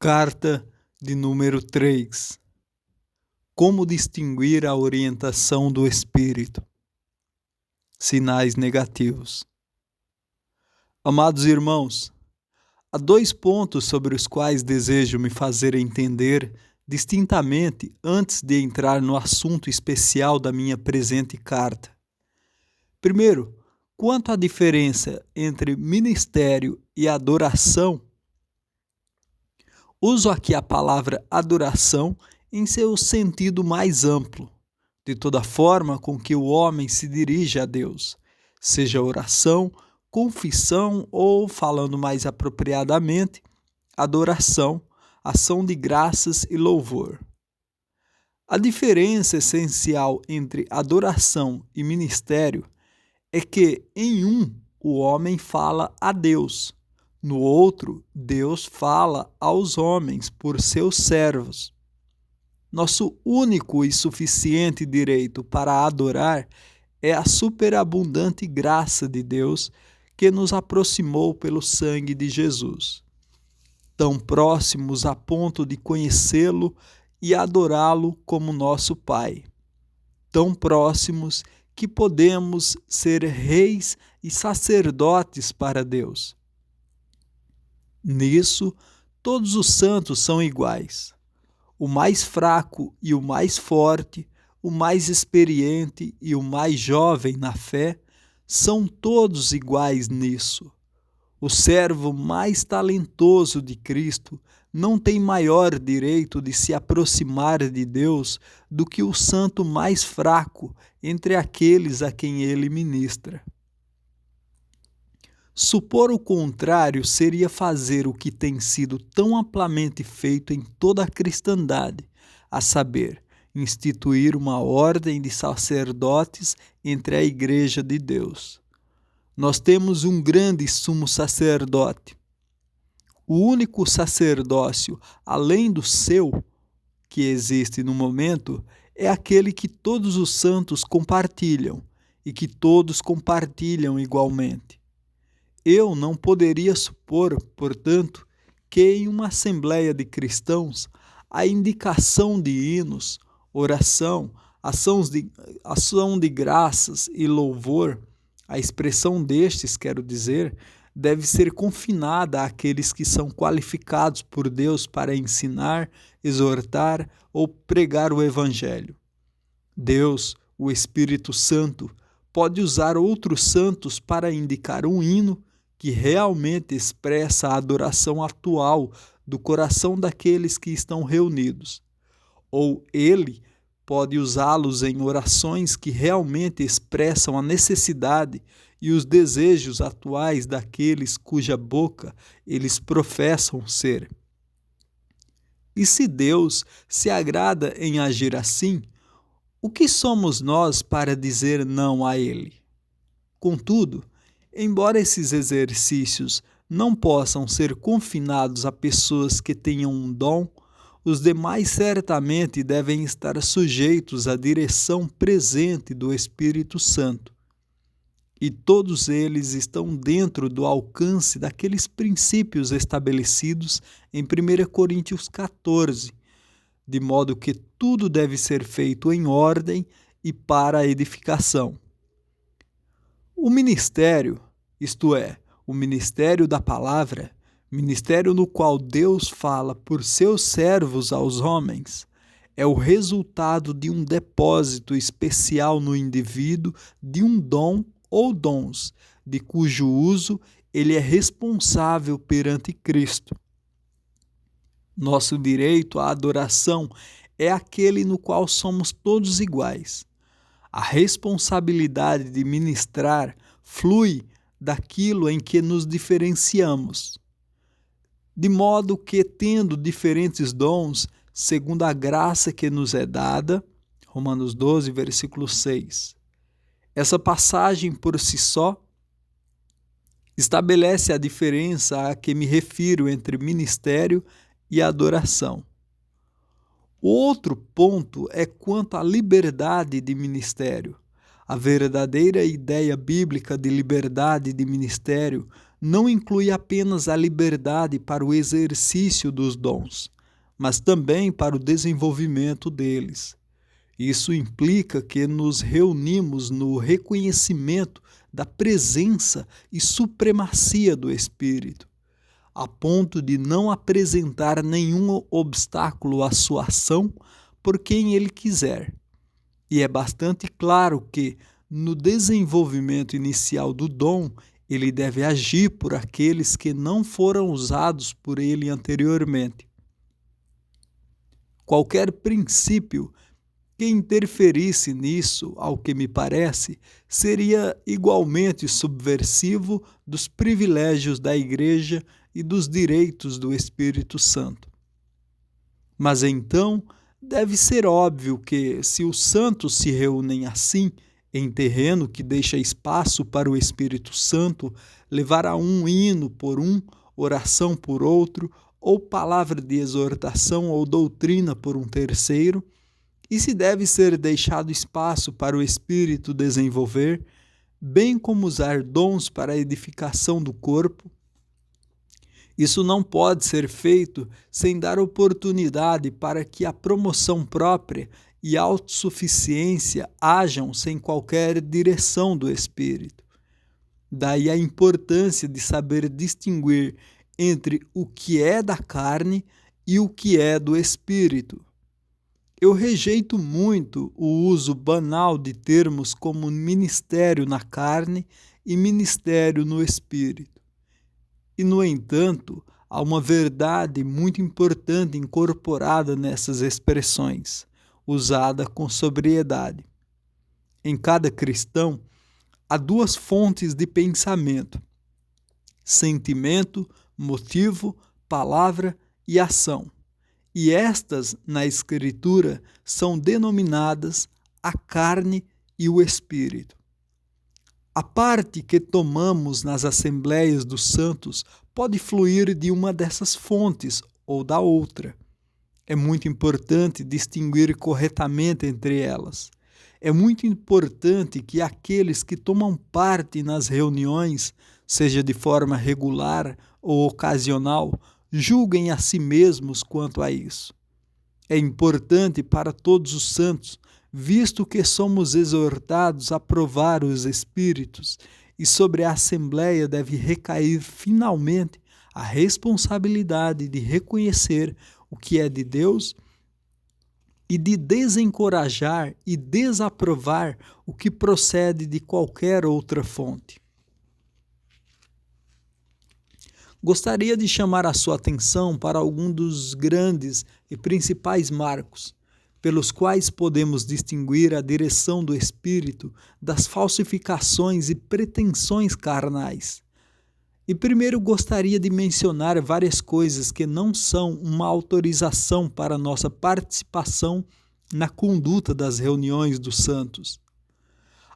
Carta de número 3. Como distinguir a orientação do Espírito? Sinais negativos. Amados irmãos, há 2 pontos sobre os quais desejo me fazer entender distintamente antes de entrar no assunto especial da minha presente carta. Primeiro, quanto à diferença entre ministério e adoração, uso aqui a palavra adoração em seu sentido mais amplo, de toda forma com que o homem se dirige a Deus, seja oração, confissão ou, falando mais apropriadamente, adoração, ação de graças e louvor. A diferença essencial entre adoração e ministério é que, em um, o homem fala a Deus, no outro, Deus fala aos homens por seus servos. Nosso único e suficiente direito para adorar é a superabundante graça de Deus que nos aproximou pelo sangue de Jesus, tão próximos a ponto de conhecê-lo e adorá-lo como nosso Pai, tão próximos que podemos ser reis e sacerdotes para Deus. Nisso, todos os santos são iguais. O mais fraco e o mais forte, o mais experiente e o mais jovem na fé, são todos iguais nisso. O servo mais talentoso de Cristo não tem maior direito de se aproximar de Deus do que o santo mais fraco entre aqueles a quem ele ministra. Supor o contrário seria fazer o que tem sido tão amplamente feito em toda a cristandade, a saber, instituir uma ordem de sacerdotes entre a Igreja de Deus. Nós temos um grande sumo sacerdote. O único sacerdócio, além do seu, que existe no momento, é aquele que todos os santos compartilham e que todos compartilham igualmente. Eu não poderia supor, portanto, que em uma assembleia de cristãos a indicação de hinos, oração, ação de graças e louvor, a expressão destes, quero dizer, deve ser confinada àqueles que são qualificados por Deus para ensinar, exortar ou pregar o Evangelho. Deus, o Espírito Santo, pode usar outros santos para indicar um hino que realmente expressa a adoração atual do coração daqueles que estão reunidos. Ou ele pode usá-los em orações que realmente expressam a necessidade e os desejos atuais daqueles cuja boca eles professam ser. E se Deus se agrada em agir assim, o que somos nós para dizer não a ele? Contudo, embora esses exercícios não possam ser confinados a pessoas que tenham um dom, os demais certamente devem estar sujeitos à direção presente do Espírito Santo. E todos eles estão dentro do alcance daqueles princípios estabelecidos em 1 Coríntios 14, de modo que tudo deve ser feito em ordem e para a edificação. O ministério, isto é, o ministério da palavra, ministério no qual Deus fala por seus servos aos homens, é o resultado de um depósito especial no indivíduo de um dom ou dons, de cujo uso ele é responsável perante Cristo. Nosso direito à adoração é aquele no qual somos todos iguais. A responsabilidade de ministrar flui daquilo em que nos diferenciamos, de modo que, tendo diferentes dons, segundo a graça que nos é dada, Romanos 12, versículo 6. Essa passagem por si só estabelece a diferença a que me refiro entre ministério e adoração. O outro ponto é quanto à liberdade de ministério. A verdadeira ideia bíblica de liberdade de ministério não inclui apenas a liberdade para o exercício dos dons, mas também para o desenvolvimento deles. Isso implica que nos reunimos no reconhecimento da presença e supremacia do Espírito, a ponto de não apresentar nenhum obstáculo à sua ação por quem ele quiser. E é bastante claro que, no desenvolvimento inicial do dom, ele deve agir por aqueles que não foram usados por ele anteriormente. Qualquer princípio que interferisse nisso, ao que me parece, seria igualmente subversivo dos privilégios da Igreja e dos direitos do Espírito Santo. Mas então, deve ser óbvio que, se os santos se reúnem assim, em terreno que deixa espaço para o Espírito Santo, levará um hino por um, oração por outro, ou palavra de exortação ou doutrina por um terceiro, e se deve ser deixado espaço para o Espírito desenvolver, bem como usar dons para a edificação do corpo. Isso não pode ser feito sem dar oportunidade para que a promoção própria e a autossuficiência hajam sem qualquer direção do Espírito. Daí a importância de saber distinguir entre o que é da carne e o que é do Espírito. Eu rejeito muito o uso banal de termos como ministério na carne e ministério no Espírito. E, no entanto, há uma verdade muito importante incorporada nessas expressões, usada com sobriedade. Em cada cristão, há duas fontes de pensamento: sentimento, motivo, palavra e ação. E estas, na Escritura, são denominadas a carne e o Espírito. A parte que tomamos nas assembleias dos santos pode fluir de uma dessas fontes ou da outra. É muito importante distinguir corretamente entre elas. É muito importante que aqueles que tomam parte nas reuniões, seja de forma regular ou ocasional, julguem a si mesmos quanto a isso. É importante para todos os santos, visto que somos exortados a provar os Espíritos, e sobre a Assembleia deve recair finalmente a responsabilidade de reconhecer o que é de Deus e de desencorajar e desaprovar o que procede de qualquer outra fonte. Gostaria de chamar a sua atenção para algum dos grandes e principais marcos, pelos quais podemos distinguir a direção do Espírito das falsificações e pretensões carnais. E primeiro gostaria de mencionar várias coisas que não são uma autorização para nossa participação na conduta das reuniões dos santos.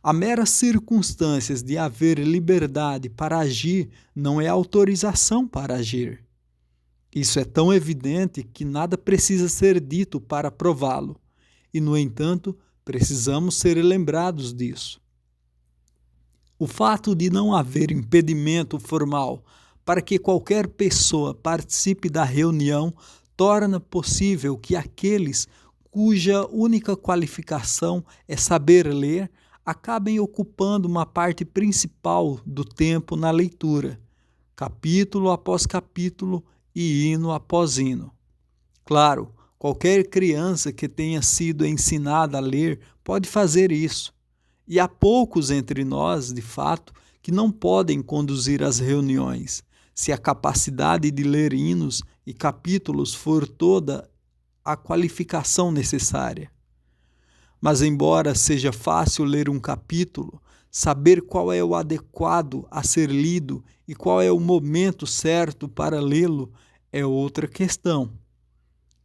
A mera circunstância de haver liberdade para agir não é autorização para agir. Isso é tão evidente que nada precisa ser dito para prová-lo, e, no entanto, precisamos ser lembrados disso. O fato de não haver impedimento formal para que qualquer pessoa participe da reunião torna possível que aqueles cuja única qualificação é saber ler acabem ocupando uma parte principal do tempo na leitura, capítulo após capítulo e hino após hino. Claro, qualquer criança que tenha sido ensinada a ler pode fazer isso, e há poucos entre nós, de fato, que não podem conduzir as reuniões, se a capacidade de ler hinos e capítulos for toda a qualificação necessária. Mas, embora seja fácil ler um capítulo, saber qual é o adequado a ser lido e qual é o momento certo para lê-lo é outra questão.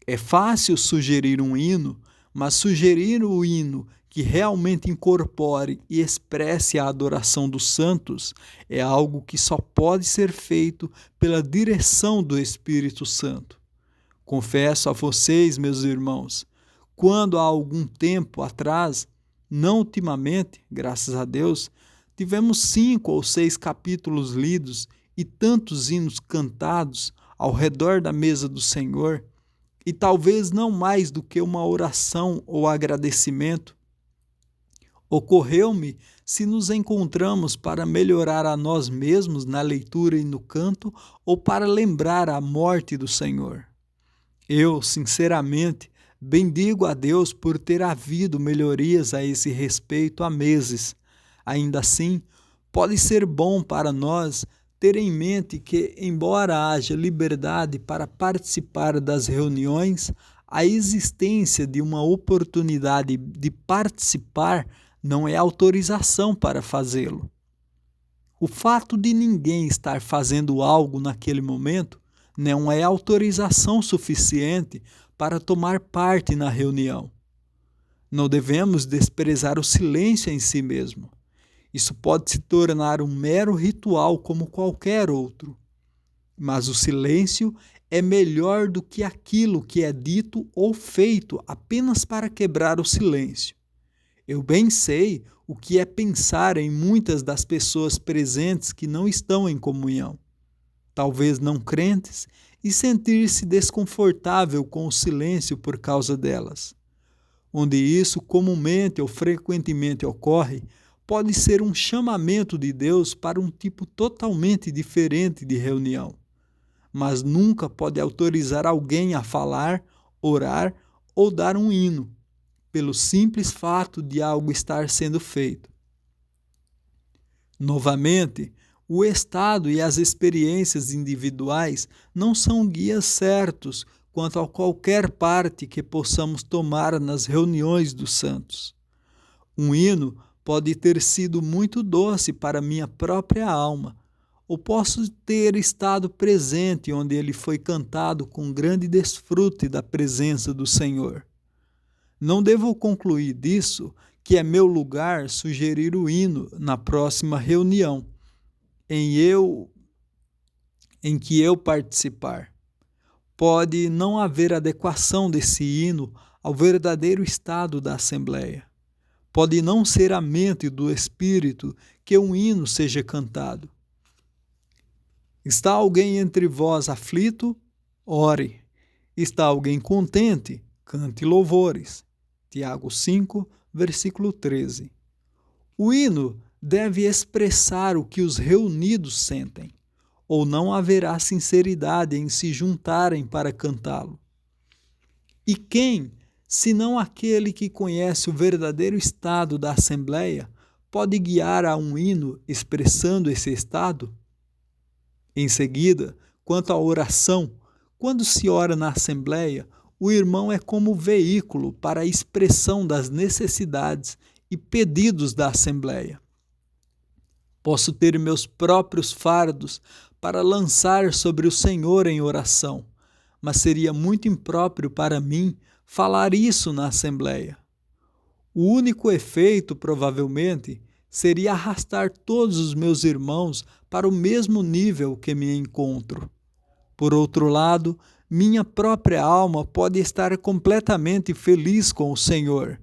É fácil sugerir um hino, mas sugerir o hino que realmente incorpore e expresse a adoração dos santos é algo que só pode ser feito pela direção do Espírito Santo. Confesso a vocês, meus irmãos, quando há algum tempo atrás, não ultimamente, graças a Deus, tivemos 5 ou 6 capítulos lidos e tantos hinos cantados ao redor da mesa do Senhor, e talvez não mais do que uma oração ou agradecimento, ocorreu-me se nos encontramos para melhorar a nós mesmos na leitura e no canto ou para lembrar a morte do Senhor. Eu, sinceramente, bendigo a Deus por ter havido melhorias a esse respeito há meses. Ainda assim, pode ser bom para nós ter em mente que, embora haja liberdade para participar das reuniões, a existência de uma oportunidade de participar não é autorização para fazê-lo. O fato de ninguém estar fazendo algo naquele momento não é autorização suficiente para tomar parte na reunião. Não devemos desprezar o silêncio em si mesmo. Isso pode se tornar um mero ritual como qualquer outro. Mas o silêncio é melhor do que aquilo que é dito ou feito apenas para quebrar o silêncio. Eu bem sei o que é pensar em muitas das pessoas presentes que não estão em comunhão, talvez não crentes, e sentir-se desconfortável com o silêncio por causa delas. Onde isso comumente ou frequentemente ocorre, pode ser um chamamento de Deus para um tipo totalmente diferente de reunião, mas nunca pode autorizar alguém a falar, orar ou dar um hino, pelo simples fato de algo estar sendo feito. Novamente, o estado e as experiências individuais não são guias certos quanto a qualquer parte que possamos tomar nas reuniões dos santos. Um hino pode ter sido muito doce para minha própria alma, ou posso ter estado presente onde ele foi cantado com grande desfrute da presença do Senhor. Não devo concluir disso que é meu lugar sugerir o hino na próxima reunião em que eu participar. Pode não haver adequação desse hino ao verdadeiro estado da Assembleia. Pode não ser a mente do Espírito que um hino seja cantado. Está alguém entre vós aflito? Ore. Está alguém contente? Cante louvores. Tiago 5, versículo 13. O hino deve expressar o que os reunidos sentem, ou não haverá sinceridade em se juntarem para cantá-lo. E quem, senão aquele que conhece o verdadeiro estado da Assembleia, pode guiar a um hino expressando esse estado? Em seguida, quanto à oração, quando se ora na Assembleia, o irmão é como veículo para a expressão das necessidades e pedidos da Assembleia. Posso ter meus próprios fardos para lançar sobre o Senhor em oração, mas seria muito impróprio para mim falar isso na Assembleia. O único efeito, provavelmente, seria arrastar todos os meus irmãos para o mesmo nível que me encontro. Por outro lado, minha própria alma pode estar completamente feliz com o Senhor.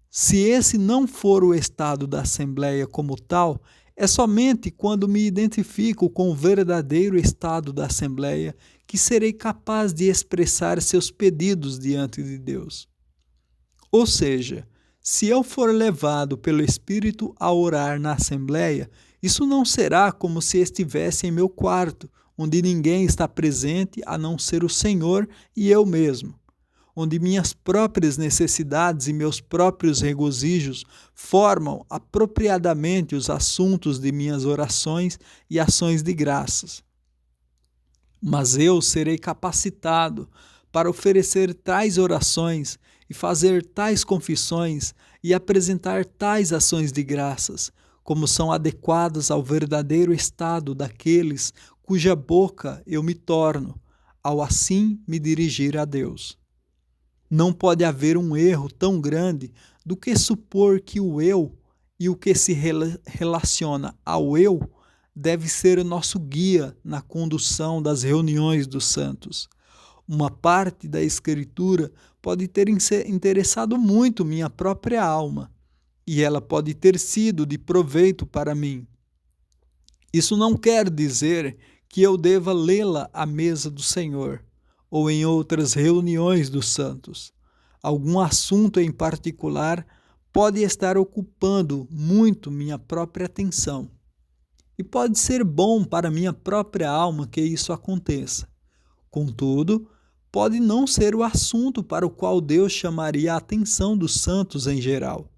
Se esse não for o estado da Assembleia como tal, é somente quando me identifico com o verdadeiro estado da Assembleia que serei capaz de expressar seus pedidos diante de Deus. Ou seja, se eu for levado pelo Espírito a orar na Assembleia, isso não será como se estivesse em meu quarto, onde ninguém está presente a não ser o Senhor e eu mesmo, onde minhas próprias necessidades e meus próprios regozijos formam apropriadamente os assuntos de minhas orações e ações de graças. Mas eu serei capacitado para oferecer tais orações e fazer tais confissões e apresentar tais ações de graças, como são adequadas ao verdadeiro estado daqueles cuja boca eu me torno, ao assim me dirigir a Deus. Não pode haver um erro tão grande do que supor que o eu e o que se relaciona ao eu deve ser o nosso guia na condução das reuniões dos santos. Uma parte da Escritura pode ter interessado muito minha própria alma, e ela pode ter sido de proveito para mim. Isso não quer dizer que eu deva lê-la à mesa do Senhor ou em outras reuniões dos santos. Algum assunto em particular pode estar ocupando muito minha própria atenção. E pode ser bom para minha própria alma que isso aconteça. Contudo, pode não ser o assunto para o qual Deus chamaria a atenção dos santos em geral.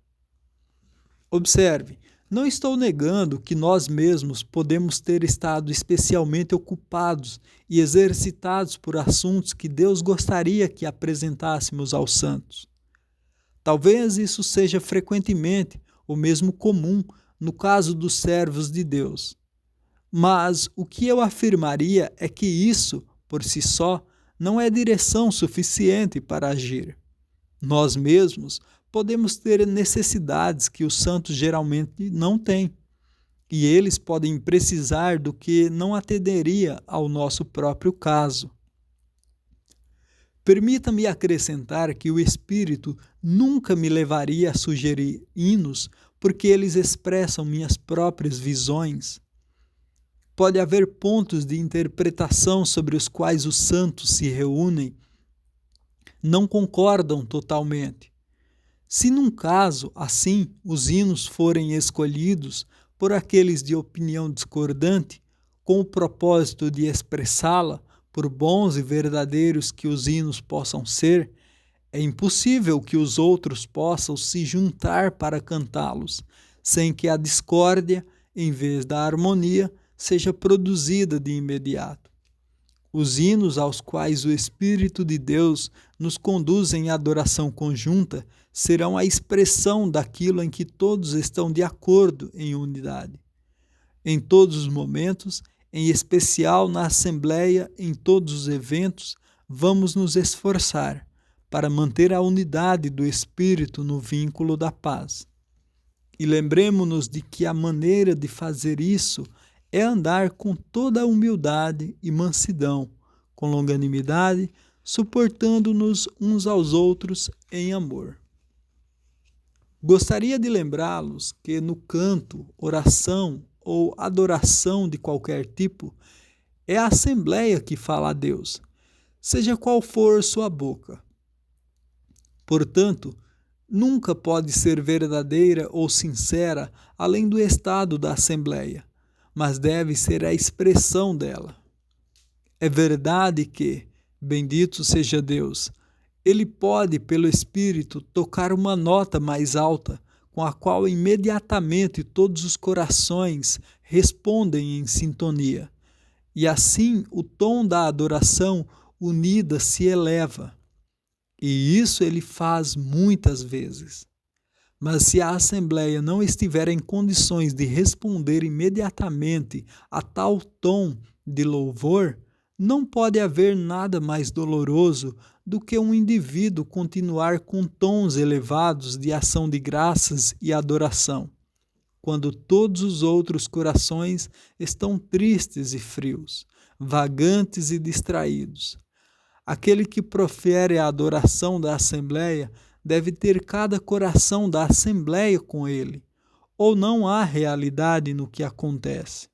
Observe, não estou negando que nós mesmos podemos ter estado especialmente ocupados e exercitados por assuntos que Deus gostaria que apresentássemos aos santos. Talvez isso seja frequentemente ou mesmo comum no caso dos servos de Deus. Mas o que eu afirmaria é que isso, por si só, não é direção suficiente para agir. Nós mesmos podemos ter necessidades que os santos geralmente não têm, e eles podem precisar do que não atenderia ao nosso próprio caso. Permita-me acrescentar que o Espírito nunca me levaria a sugerir hinos porque eles expressam minhas próprias visões. Pode haver pontos de interpretação sobre os quais os santos se reúnem, não concordam totalmente. Se num caso assim os hinos forem escolhidos por aqueles de opinião discordante, com o propósito de expressá-la, por bons e verdadeiros que os hinos possam ser, é impossível que os outros possam se juntar para cantá-los, sem que a discórdia, em vez da harmonia, seja produzida de imediato. Os hinos aos quais o Espírito de Deus nos conduz em adoração conjunta serão a expressão daquilo em que todos estão de acordo em unidade. Em todos os momentos, em especial na Assembleia, em todos os eventos, vamos nos esforçar para manter a unidade do Espírito no vínculo da paz. E lembremo-nos de que a maneira de fazer isso é andar com toda a humildade e mansidão, com longanimidade, suportando-nos uns aos outros em amor. Gostaria de lembrá-los que no canto, oração ou adoração de qualquer tipo, é a Assembleia que fala a Deus, seja qual for sua boca. Portanto, nunca pode ser verdadeira ou sincera além do estado da Assembleia, mas deve ser a expressão dela. É verdade que, bendito seja Deus, Ele pode, pelo Espírito, tocar uma nota mais alta, com a qual imediatamente todos os corações respondem em sintonia. E assim o tom da adoração unida se eleva. E isso Ele faz muitas vezes. Mas se a Assembleia não estiver em condições de responder imediatamente a tal tom de louvor, não pode haver nada mais doloroso do que um indivíduo continuar com tons elevados de ação de graças e adoração, quando todos os outros corações estão tristes e frios, vagantes e distraídos. Aquele que profere a adoração da Assembleia deve ter cada coração da Assembleia com ele, ou não há realidade no que acontece.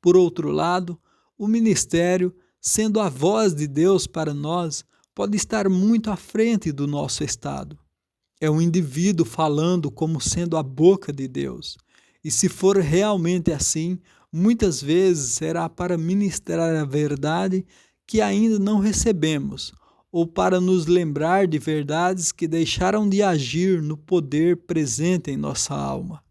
Por outro lado, o ministério, sendo a voz de Deus para nós, pode estar muito à frente do nosso estado. É um indivíduo falando como sendo a boca de Deus. E se for realmente assim, muitas vezes será para ministrar a verdade que ainda não recebemos, ou para nos lembrar de verdades que deixaram de agir no poder presente em nossa alma.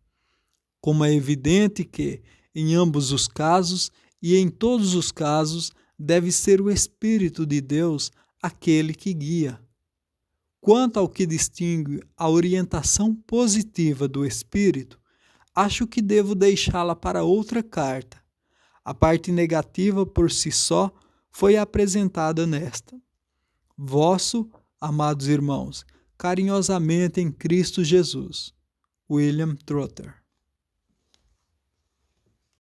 Como é evidente que, em ambos os casos e em todos os casos, deve ser o Espírito de Deus aquele que guia. Quanto ao que distingue a orientação positiva do Espírito, acho que devo deixá-la para outra carta. A parte negativa por si só foi apresentada nesta. Vosso, amados irmãos, carinhosamente em Cristo Jesus. William Trotter.